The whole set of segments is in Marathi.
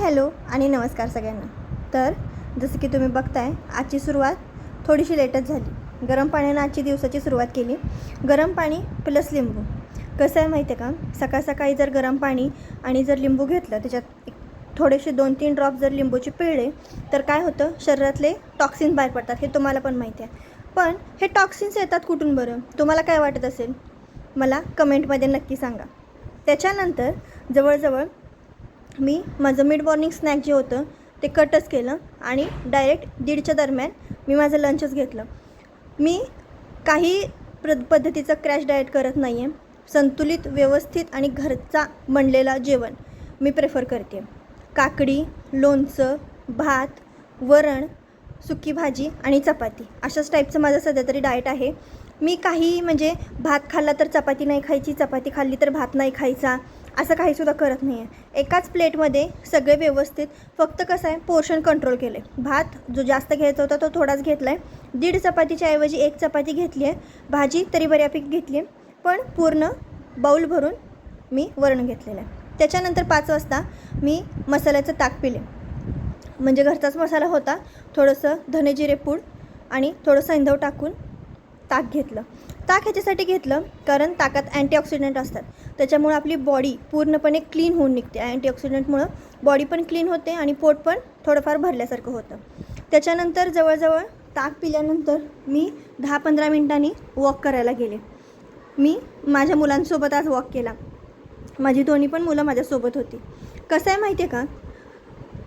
हॅलो आणि नमस्कार सगळ्यांना। तर जसं की तुम्ही बघताय आजची सुरुवात थोडीशी लेटच झाली। गरम पाण्याने आजची दिवसाची सुरुवात केली। गरम पाणी प्लस लिंबू। कसं आहे माहिती आहे का, सकाळ सकाळी जर गरम पाणी आणि जर लिंबू घेतलं, त्याच्यात थोडेसे 2-3 ड्रॉप जर लिंबूचे पिळले तर काय होतं, शरीरातले टॉक्सिन्स बाहेर पडतात। हे तुम्हाला पण माहिती आहे। पण हे टॉक्सिन्स येतात कुठून बरं? तुम्हाला काय वाटत असेल मला कमेंटमध्ये नक्की सांगा। त्याच्यानंतर जवळजवळ मी माझं मिड मॉर्निंग स्नॅक जे होतं ते कटच केलं आणि डायरेक्ट 1:30च्या दरम्यान मी माझं लंचच घेतलं। मी काही पद्धतीचं क्रॅश डाएट करत नाही आहे। संतुलित, व्यवस्थित आणि घरचा बनलेला जेवण मी प्रेफर करते। काकडी, लोणचं, भात, वरण, सुकी भाजी आणि चपाती अशाच टाईपचं माझं सध्या तरी डाएट आहे। मी काही म्हणजे भात खाल्ला तर चपाती नाही खायची, चपाती खाल्ली तर भात नाही खायचा, असं काहीसुद्धा करत नाही आहे। एकाच प्लेटमध्ये सगळे व्यवस्थित, फक्त कसं आहे पोर्शन कंट्रोल केले। भात जो जास्त घ्यायचा होता तो थोडाच घेतला आहे। 1.5 चपातीच्या ऐवजी 1 चपाती घेतली आहे। भाजी तरी बऱ्यापैकी घेतली आहे, पण पूर्ण बाऊल भरून मी वरण घेतलेलं आहे। त्याच्यानंतर 5 वाजता मी मसाल्याचं ताक पिले, म्हणजे घरचाच मसाला होता। थोडंसं धने जिरे पूड आणि थोडंसं सैंधव टाकून ताक घेतलं। ताक ह्याच्यासाठी घेतलं कारण ताकात अँटीऑक्सिडंट असतात, त्याच्यामुळे आपली बॉडी पूर्णपणे क्लीन होऊन निघते। अँटीऑक्सिडंटमुळं बॉडी पण क्लीन होते आणि पोट पण थोडंफार भरल्यासारखं होतं। त्याच्यानंतर जवळजवळ ताक पिल्यानंतर मी 10-15 मिनिटांनी वॉक करायला गेले। मी माझ्या मुलांसोबत आज वॉक केला। माझी दोन्ही पण मुलं माझ्यासोबत होती। कसं आहे माहिती आहे का,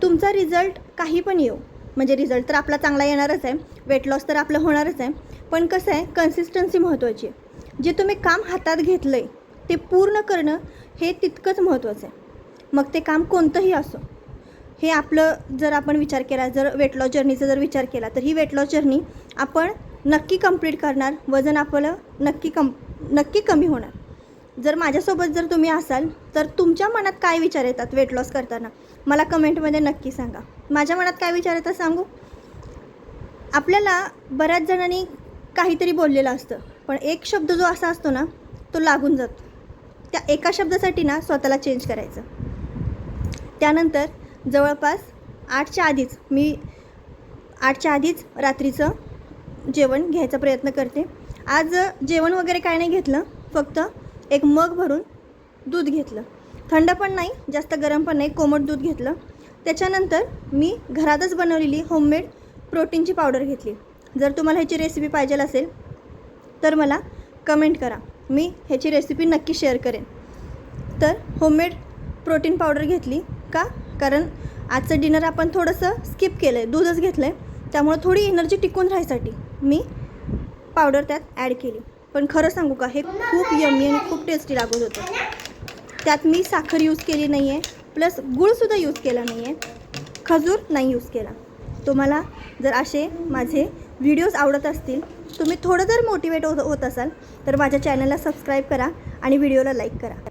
तुमचा रिझल्ट काही पण येऊ, म्हणजे रिझल्ट तर आपला चांगला येणारच आहे, वेट लॉस तर आपलं होणारच आहे, पण कसं आहे कन्सिस्टन्सी महत्त्वाची आहे। जे तुम्ही काम हातात घेतलं आहे ते पूर्ण करणं हे तितकंच महत्त्वाचं आहे। मग ते काम कोणतंही असो, हे आपलं जर आपण विचार केला, जर वेट लॉस जर्नीचा जर विचार केला तर ही वेट लॉस जर्नी आपण नक्की कंप्लीट करणार, वजन आपलं नक्की कमी होणार। जर माझ्यासोबत जर तुम्ही असाल तर तुमच्या मनात काय विचार येतात वेट लॉस करताना मला कमेंटमध्ये नक्की सांगा। माझ्या मनात काय विचार येतात सांगू? आपल्याला बऱ्याच जणांनी काहीतरी बोललेलं असतं, पण एक शब्द जो असा असतो ना तो लागून जातो। त्या एका शब्दासाठी ना स्वतःला चेंज करायचं। त्यानंतर जवळपास 8च्या आधीच रात्रीचं जेवण घ्यायचा प्रयत्न करते। आज जेवण वगैरे काय नाही घेतलं, फक्त 1 मग भरून दूध घेतलं। थंड पण नाही, जास्त गरम पण नाही, कोमट दूध घेतलं। त्याच्यानंतर मी घरातच बनवलेली होममेड प्रोटीनची पावडर घेतली। जर तुम्हाला ह्याची रेसिपी पाहिजे असेल तर मला कमेंट करा, मी ह्याची रेसिपी नक्की शेअर करेन। तर होममेड प्रोटीन पावडर घेतली का, कारण आजचं डिनर आपण थोडंसं स्किप केलं आहे, दूधच घेतलं आहे, त्यामुळे थोडी एनर्जी टिकून राहायसाठी मी पावडर त्यात ॲड केली। पण खरं सांगू का, हे खूप यम्मी आणि खूप टेस्टी लागत होतं। त्यात मी साखर यूज केली नाही आहे, प्लस गूळसुद्धा यूज केला नाही आहे, खजूर नाही यूज केला। तुम्हाला जर असे माझे व्हिडिओज आवडत असतील, तुम्ही थोडं जर मोटिवेट होत असाल तर माझ्या चॅनलला सबस्क्राईब करा आणि व्हिडिओला लाईक करा।